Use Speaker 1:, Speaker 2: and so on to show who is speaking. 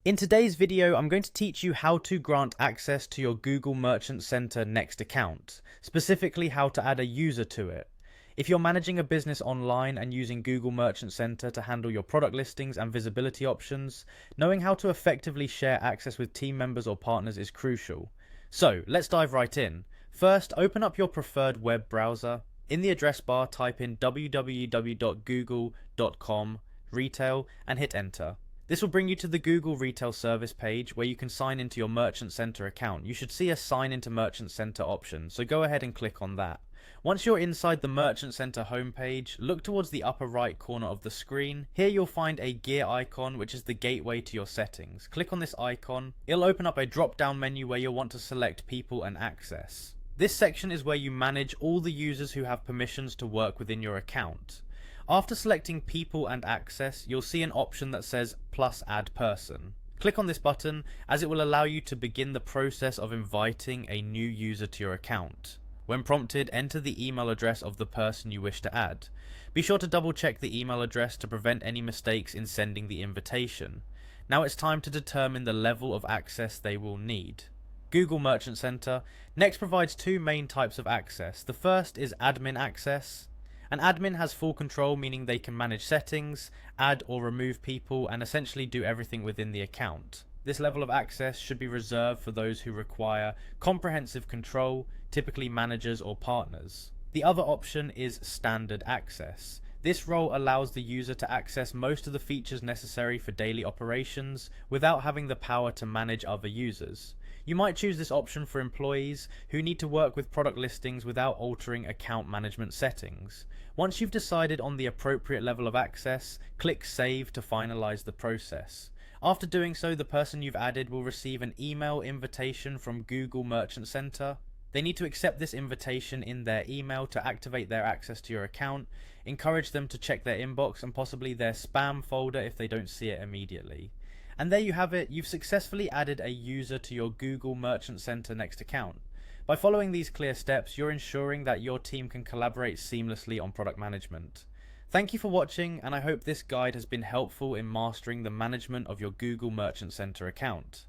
Speaker 1: In today's video, I'm going to teach you how to grant access to your Google Merchant Center Next account, specifically how to add a user to it. If you're managing a business online and using Google Merchant Center to handle your product listings and visibility options, knowing how to effectively share access with team members or partners is crucial. So let's dive right in. First, open up your preferred web browser. In the address bar, type in www.google.com/retail and hit enter. This will bring you to the Google Retail Service page where you can sign into your Merchant Center account. You should see a Sign into Merchant Center option, so go ahead and click on that. Once you're inside the Merchant Center homepage, look towards the upper right corner of the screen. Here you'll find a gear icon, which is the gateway to your settings. Click on this icon. It'll open up a drop-down menu where you'll want to select People and Access. This section is where you manage all the users who have permissions to work within your account. After selecting People and Access, you'll see an option that says Plus Add Person. Click on this button as it will allow you to begin the process of inviting a new user to your account. When prompted, enter the email address of the person you wish to add. Be sure to double check the email address to prevent any mistakes in sending the invitation. Now it's time to determine the level of access they will need. Google Merchant Center next provides two main types of access. The first is admin access. An admin has full control, meaning they can manage settings, add or remove people, and essentially do everything within the account. This level of access should be reserved for those who require comprehensive control, typically managers or partners. The other option is standard access. This role allows the user to access most of the features necessary for daily operations without having the power to manage other users. You might choose this option for employees who need to work with product listings without altering account management settings. Once you've decided on the appropriate level of access, click Save to finalize the process. After doing so, the person you've added will receive an email invitation from Google Merchant Center. They need to accept this invitation in their email to activate their access to your account. Encourage them to check their inbox and possibly their spam folder if they don't see it immediately. And there you have it, you've successfully added a user to your Google Merchant Center Next account. By following these clear steps, you're ensuring that your team can collaborate seamlessly on product management. Thank you for watching, and I hope this guide has been helpful in mastering the management of your Google Merchant Center account.